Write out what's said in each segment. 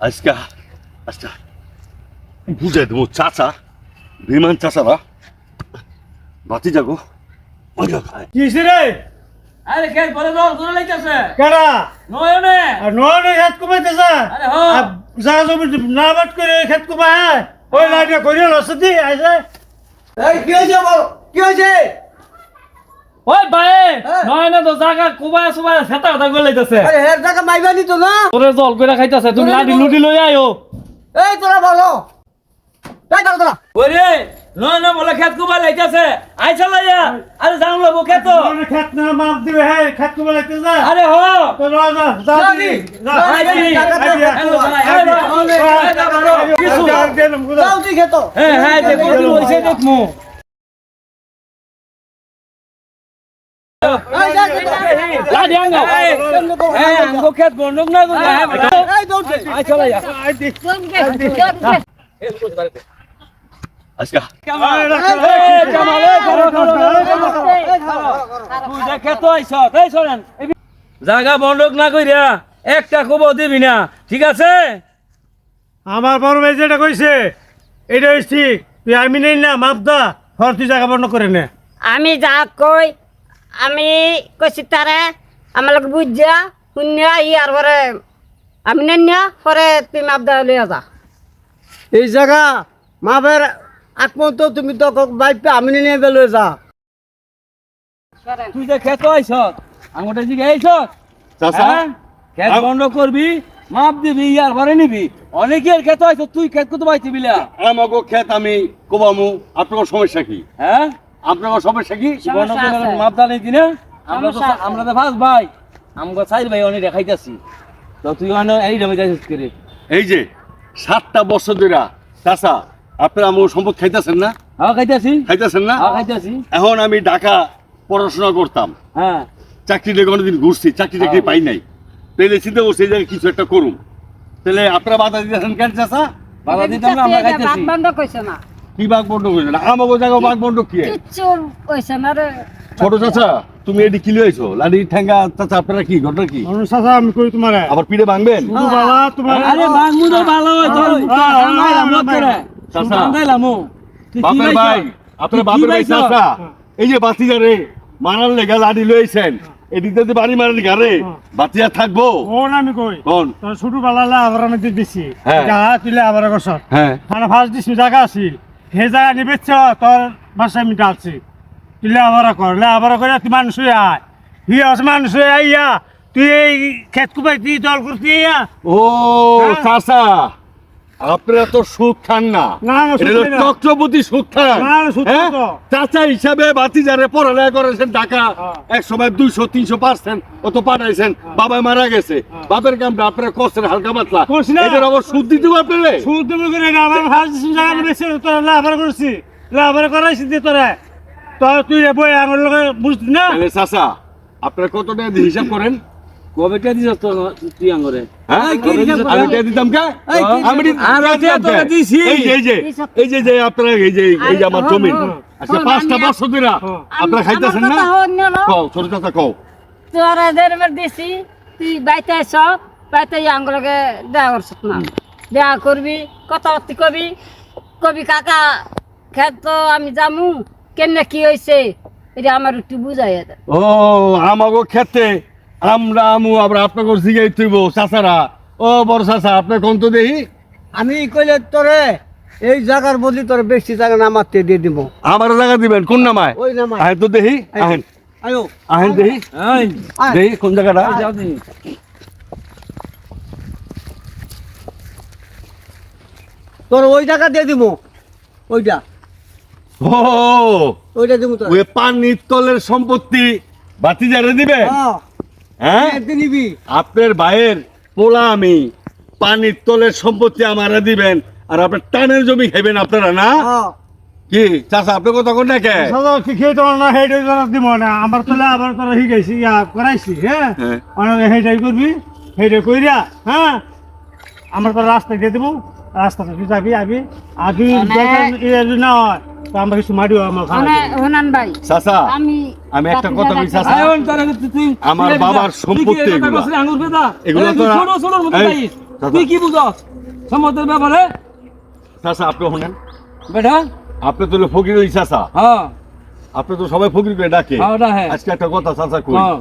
আজকে আজকে বুঝাই দেবো চাচা বিমান চাচারা বাতি যাগো মজা খায়। কি রে? আরে খেত বলে জল করে লাইতাছে কেডা? নয়নে আর নয়নে খেত কমাইতেছে। আরে হো যা জমি না বাট করে খেত কমায় ওই লাইটা করিয়া লসতি আইছে। এই কি হয়েছে বল, কি হয়েছে? ওই ভাই নয়নে তো জায়গা কুবা সুবা সেটা কথা করে লাইতাছে। আরে হের টাকা মাইবা নিত না। তোরে জল করে খাইতাছে তুমি লাডি লুডি লই আইও। এই তোরা বলো, এই দাঁড়া দাঁড়া। ওরে নয়নে বলে খেত কুবা লাইতাছে আইছা লাইয়া। আরে জানলো বো খেত নয়নে খেত না মাপ দিবে হে খেত কমাইতেছে। আরে হো তো যা যা যা যাবি, যাও তুই খেত। হ্যাঁ হ্যাঁ দেখো হইছে দেখমু। লাডি আঙ্গো হ্যাঁ আঙ্গো খেত বন্ধক না গো হ্যাঁ এই দৌড়ছে। আইছা লাইয়া। আজকে জায়গা বন্ধক না কইরা একটা খবর দিবি না, ঠিক আছে? আমার বড় ভাই যেটা কইছে এটা ঠিক। তুই আমি নেই না মাপ দা হর তুই জায়গা বন্ধ করে নে। আমি যা কই আমি কইছি তারে আমার লোক বুঝা শুনিয়া ইয়ার পরে আমি নেন না পরে তুই মাপ দেওয়া লিয়া যা। এই জায়গা মাপের আকমত তুমি তো বাইপে আমি নিয়ে বেলো যা। তুই যে খেত আইছ আঙুটা দিকে আইছ চাচা খেত বন্ধ করবি, মাপ দিবি, ইয়ার পরে নিবি। অনেকের খেত আইছ তুই খেত কত পাইছি বিলা। আমাকে খেত আমি কোবামু, আপনার সমস্যা কি? হ্যাঁ আপনার সমস্যা কি? বন্ধ সমস্যা করে আছে। মাপ দা নেই না। সমস্যা আছে। আমরা তো ফার্স্ট ভাই, আমগো চাই ভাই অনেক দেখাইতাছি। তো তুই অনে এই রকম যাইছিস করে। এই যে 7টা বছর ধরে চাচা আপনারা আমার সম্পদ খাইতেছেন না? হ্যাঁ খাইতাছি, খাইতেছেন না? হ্যাঁ খাইতাছি। এখন আমি ঢাকা পড়াশোনা করতাম, হ্যাঁ চাকরিটা কোনোদিন ঘুরছি, চাকরি পাই নাই। তাইলে চিন্তা করছি এই জায়গায় কিছু একটা করুন। তাহলে আপনারা বাধা দিতেছেন কেন চাচা? বাধা দিতাম না, আমরা খাইতাছি। বন্ধ কইছে না, কি বাঘ বন্ধ করেছেন? আমাকে জায়গায় বাঘ বন্ধ কি? কিচ্ছু কইছে না রে। ছোট চাচা তুমি এটি কি লইছো? লাডি ঠেঙ্গা চাচা আপনারা কি ঘটনা কি? অনু চাচা আমি কই তোমারে আবার পিঠে ভাঙবেন? শুধু বাবা তোমার আরে বাংমু তো ভালো হয় তোর বাংলাইলাম লোক করে চাচা। বাংলাইলাম তুই কি বাপের ভাই, আপনার বাপের ভাই চাচা এই যে বাতিজারে মারার লেগা লাডি লইছেন, এদিকে যদি বাড়ি মারার গারে বাতিয়া থাকবো? কোন আমি কই কোন? তোর ছোট বালালা আবার আমি দিছি হ্যাঁ। যা তুইলে আবার করছ হ্যাঁ খানা ফার্স্ট দিছি জায়গা আছে হে জায়গা নিবেছ তোর বাসায় আমি ডালছি তুইলে আবার করলে আবার করে তুই মানুষ হয়ে আয় তুই আস মানুষ হয়ে আইয়া তুই এই খেত কুপাই তুই দল করতে ইয়া ও চাচা আপনারা তো সুখ খান না, না, না, সুখ এটা হলো খাই না। চক্রবর্তী সুখ খান। না, না, সুখ হ্যাঁ? তো। চাচা হিসাবে বাতিজারে পড়ালেখা করেছেন ঢাকা, এক সময় 200-300% অত পাঠাইছেন, বাবা মারা গেছে, বাপের কামটা আপনারা করছেন হালকা পাতলা, করছি না। এটার আবার সুদ দিতে আপনারে? সুদ দেবো করে আমার ফার্স্ট দিছি জায়গা নিবেছ তোর লাভার করছি লাভার করাইছি দিয়ে তোরা তোর তুই বই আমার লগে বুঝতি না তাহলে চাচা আপনারা কত টাকা দিয়ে হিসাব করেন? কবেটা দিছ তো তুই আঙ্গরে হ্যাঁ? আমি টাকা দিতাম কে? আমি আর দিতাম টাকা কে? দিছি। এই যে আপনারা এই যে আমার জমি আচ্ছা 5টা বছর ধরে আপনারা খাইতেছেন না? কও ছোট চাচা কও। তোরা দেড়বার দিছি তুই বাইতে আইস বাইতে আঙ্গুলকে দেওয়া করছ না দেওয়া করবি কথাবার্তি কবি কবি কাকা খেত তো আমি জামু কেমনে কি হয়েছে এটা আমার একটু বুঝাই দে। ও আমাগো খেতে আমরা আমু আবার আপনাকে জিগাই তুইব চাচারা। ও বড় চাচা আপনি কোন তো দেহি? আমি কইলে তোরে এই জায়গার বদলি তোরে বেশি জায়গা নামাতে দিয়ে দিব। আমার জায়গা দিবেন কোন নামায়? ওই নামায়। আহেন তো দেহি, আহেন আয়ো আহেন দেহি, এই আয়। দেহি কোন জায়গাটা? যাও দি তোর ওই জায়গা দিয়ে দিব, ওইটা ও ওইটা দিব তোর। ওই পানির তলের সম্পত্তি বাতিজারে দিবে? হ্যাঁ হ্যাঁ একদিন নিবি। আপনার ভাইয়ের পোলা আমি, পানির তলের সম্পত্তি আমারা দিবেন আর আপনার টানের জমি খাইবেন আপনারা না? হ্যাঁ কি চাচা আপনি কথা কোন নাকি? দাদা কি খেয়ে তোমার না হেঁটে দিব না আমার তোলে আবার তোরা শিখাইছি ইয়া করাইছি হ্যাঁ হ্যাঁ। অনেক হেঁটাই করবি হেঁটে কইরা হ্যাঁ আমরা তো রাস্তা দিয়ে দেবো রাস্তাটা তুই যাবি আবি আর তুই না হয় তো আমরা কিছু মারিও আমার হনান ভাই চাচা আমি আমি একটা কথা বলি চাচা, আয়ন তোরা তুই আমার বাবার সম্পত্তি এগুলো। আঙ্গুর বেদা এগুলো তুই তোরা- ছোট ছোট মত এই, যাইস চাচা। তুই কি বুঝছ সম্পদের ব্যাপারে চাচা আপনি শুনেন, বেটা আপনি তো ফকির ওই চাচা, হ্যাঁ আপনি তো সবাই ফকির করে ডাকে। হ্যাঁ, ডাকে। আজকে একটা কথা চাচা কই, হ্যাঁ।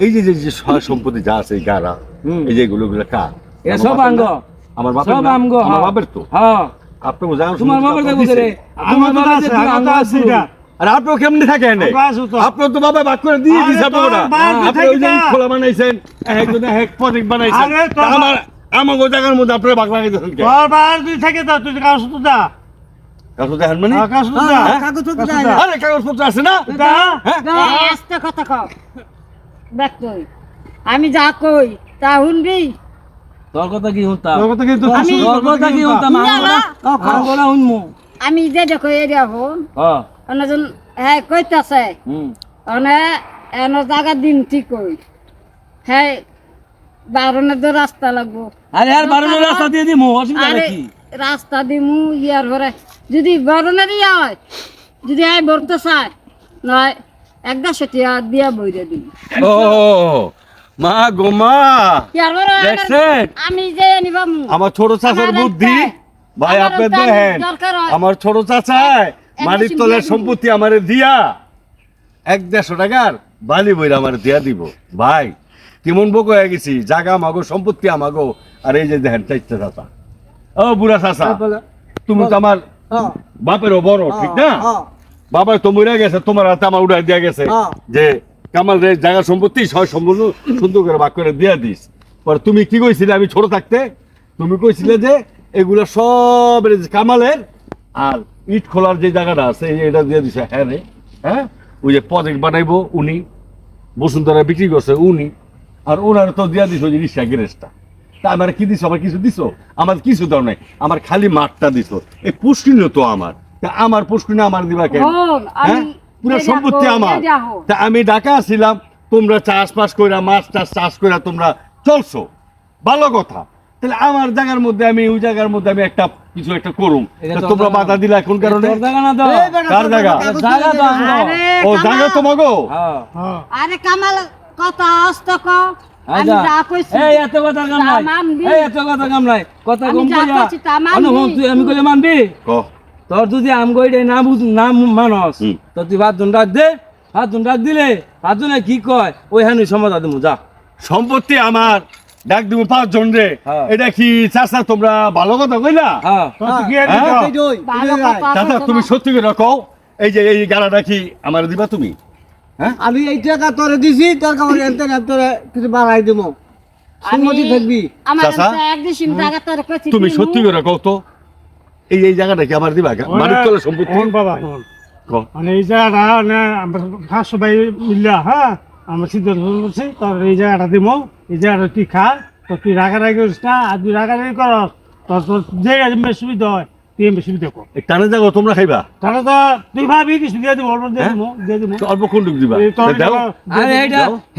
এই যে যে যে সয় সম্পত্তি যা আছে এই গাড়া, হুম। এই যে এগুলো কার? এ আমার সব বাপের আঙ্গ না? আমার বাপের সব না? আঙ্গ আমার বাপের তো। হ্যাঁ আপনি জানেন তোমার বাবার দেখো রে আমার তো আছে, আমার তো আছে এটা। আর আপনি কেমনে থাকেন? আমার আছে তো। আপনি তো বাবা বাক করে দিয়ে আরে দিছে তোর আপনারা। বাপ আপনি ওই যে থাকে না। খোলা বানাইছেন, একজন এক প্রজেক্ট বানাইছেন। আরে তোর তা আমার ওই জায়গার মধ্যে আপনারা বাক লাগাইতেছেন কে? তোর বার তুই থেকে তো তুই কাজ তো দা কাগজ দেখেন মানে? কাজ তো দা হ্যাঁ, কাগজ তো দেয় না। আরে কাগজপত্র আছে না? দা হ্যাঁ? আস্তে কথা কও দেখ তুই আমি যা কই তা শুনবি তোর কথা কি শুনতাম তোর কথা কিন্তু আমি- তোর কথা কি শুনতাম না, না। আমরা শুনমু আমি যে দেখো এরিয়া হন হ্যাঁ অন্যজন হ্যাঁ কইতাছে হুম অনে এন জায়গা দিন ঠিক কই হ্যাঁ বারণের তো রাস্তা লাগবো আরে আর বারোটা রাস্তা দিয়ে দিমু অসুবিধা আরে কি রাস্তা দিমু ইয়ার পরে যদি বারণের ইয়া হয় যদি আয় ভরতে চায় নয় একটা সেটিয়া দিয়া বইরে দিই ও মা গো মা, ইয়ার পরে দেখছেন? আমি যে নিবাম আমার ছোট চাচার আমার বুদ্ধি ভাই, আমার আপনি একটা দেখেন দরকার হয়। আমার ছোট চাচায় মাটির সিম তলের দিয়া দিবো। সম্পত্তি আমারে দিয়া 150 টাকার বালি বইরা আমার দিয়া দিব। ভাই কেমন বক হয়ে গেছি, জাগা আমাগো সম্পত্তি আমাগো, আর এই যে দেখেন চাইতে চাচা, ও বুড়া চাচা, তুমি তো আমার হ্যাঁ, বাপেরও বড়, ঠিক না? হ্যাঁ, বাবা তো মরে গেছে, তোমার হাতে আমার উড়াই দিয়া গেছে হ্যাঁ। যে কামাল রে জায়গা সম্পত্তি সব সম্পূর্ণ সুন্দর করে ভাগ করে দিয়া দিস। পর তুমি কি কইছিলে আমি ছোট থাকতে? তুমি কইছিলে যে এগুলা সব এই যে কামালের, আর ইট খোলার যে জায়গাটা আছে এই যে এটা দিয়ে দিছে। হ্যাঁ রে, হ্যাঁ ওই যে প্রজেক্ট বানাইবো উনি, বসুন্ধরা বিক্রি করছে উনি, আর ওনার তো দিয়া দিস ওই যে রিক্সা গ্যারেজটা। তা আমার কি দিছো? আমার কিছু দিছো? আমার কিছু দাও নাই, আমার খালি মাঠটা দিছো। এই পুষ্কিনও তো আমার, তা আমার পুষ্কিনে আমার দিবা কেন? হন, হ্যাঁ আমি পুরো যে সম্পত্তি যাবো, আমার। যে যাবো। তা আমি ঢাকা ছিলাম, তোমরা চাষবাস কইরা মাছ টাছ চাষ কইরা তোমরা চলছো, ভালো কথা। তাহলে আমার জায়গার মধ্যে আমি ওই জায়গার মধ্যে আমি একটা কিছু একটা করুম, এটা তা তোর তোমরা জায়গা বাধা দিলা কোন কারণে? তোর জায়গা না তো এই বেটা, কার তোর জায়গা? কাগজ জায়গা তো দিয়ে দে। আমার। আরে ও কামাল, জায়গা তোমাগো? হ্যাঁ হ্যাঁ আরে কামাল কথা অস্ত ক আমি আচ্ছা যা কইছি এই এত কথা কাম নাই তা মানবি। এই এত কথা কাম নাই কথা আমি কম যা কইয়া কইছি তা মানবি। তুই আমি কইলে মানবি ক তোর যদি আম গইডে না বুঝ না মানস হুম। তো তুই ভাত ডাক দে, ভাত ডাক দিলে ভাত কি কয় ওই হানি সমাধা দিমু যা সম্পত্তি আমার, ডাক দিব 5 জন রে। হ্যাঁ। এটা কি চাচা তোমরা ভালো কথা কইলা? হ্যাঁ তোর তো কি হ্যাঁ? দিত এই যে ওই, ভালো এই যে কথা চাচা কইছো তুমি না। সত্যি করে কও, এই যে এই গাড়াটা কি আমার দিবা তুমি? হ্যাঁ আমি এই টাকা তোরে দিছি, তোর কাছে এনতে তোরে কিছু বাড়াই দেবো, সম্মতি থাকবি। আমার চাচা? এক দিশিম জায়গা তোর কইছি তুমি দিমু। সত্যি করে কও তো, এই জায়গাটা কি আমার দিবা? মানিক তলের সম্পত্তি হন বাবা হন কও। মানে এই জায়গাটা মানে আমরা 500 ভাই মিল্লা, হ্যাঁ আমরা সিদ্ধান্ত করছি তোর এই জায়গাটা দিব, এই জায়গাটা তুই খা, তো তুই রাগারাগি করিস না, আর তুই রাগারাগি করস তোর তোর যে সুবিধা হয় তুই এমনি সুবিধা কর। এই টানে জায়গা তোমরা খাইবা? তাহলে তো তুই ভাবি কিছু দিয়ে দিব, অল্প দিয়ে দিব, দিয়ে দিব। তো অল্প কোন দিবা? এই তোর দাও। আরে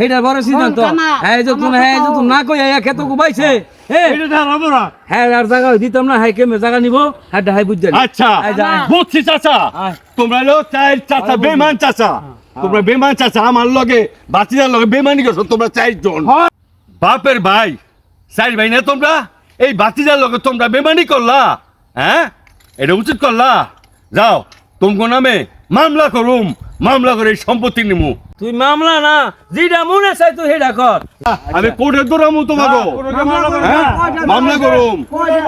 এইটা বড় সিদ্ধান্ত কামা, হ্যাঁ এই যে তুমি আমার হ্যাঁ এই যে কথা- তুমি না কই এই ক্ষেত কুবাইছে হ্যাঁ এটা তো আর হবো না। হ্যাঁ আর জায়গা দিতাম না হ্যাঁ কেমনে জায়গা নিব হ্যাঁ হাই বুঝ যাবি আচ্ছা এই যা। বুঝছি চাচা, আয়। তোমরা হলো চার চাচা বেমান চাচা, তোমরা বেমান চাচা আমার লগে বাচ্চাদের লগে বেমানি করছো তোমরা 4 জন। হ্যাঁ। বাপের ভাই 4 ভাই না তোমরা, এই বাচ্চাদের লগে তোমরা বেমানি করলা, হ্যাঁ এটা উচিত করলা? যাও তোমার নামে মামলা করুম, মামলা করে এই সম্পত্তি নিমু। তুই মামলা না যেটা মনে চাই তুই সেটা কর আমি কোর্টে দৌড়ামু তোমাকে, হ্যাঁ মামলা করুম,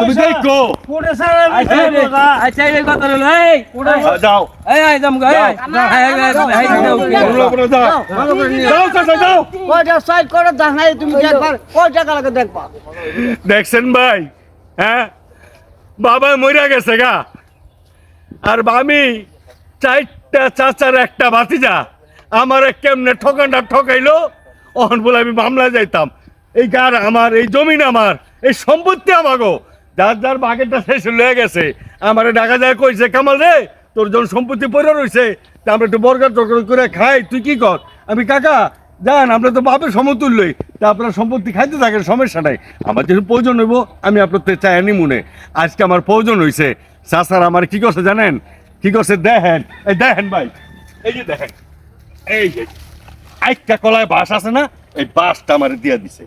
তুমি দেখো। কোটে স্যার আচ্ছা রে, আচ্ছা এই কথা হলো এই যাও এই এই দম গো এই এই মামলা করে যাও, ভালো করে নিয়ে যাও চাচা যাও। কয়টা সাইড করে দেখাই তুমি দেখবা, কয় টাকা লাগে দেখবা। দেখছেন ভাই, হ্যাঁ বাবা মইরা গেছে গা, আর আমি 4টা চাচার একটা ভাতিজা আমার কেমনে ঠকানটা ঠকাইলো, অহন বলে আমি মামলা যাইতাম। এই গার আমার, এই জমিন আমার, এই সম্পত্তি আমাগো, যার যার বাগেরটা শেষ লয়ে গেছে। আমার ঢাকা যায় কইছে কামাল রে তোর যখন সম্পত্তি পড়ে রয়েছে তা আমরা একটু বর্গার টর্গার করে খাই, তুই কি কর? আমি কাকা যান, আমরা তো বাপের সমতুল্যই, তা আপনার সম্পত্তি খাইতে থাকেন, সমস্যা নাই। আমার যেহেতু প্রয়োজন হইব আমি আপনার চাই আনি মনে, আজকে আমার প্রয়োজন হয়েছে। চাচার আমার কি করছে জানেন? কি করছে দেখেন, এই দেখেন ভাই, এই যে দেখেন, এই যে একটা কলায় বাঁশ আছে না, এই বাঁশটা আমার দিয়ে দিছে।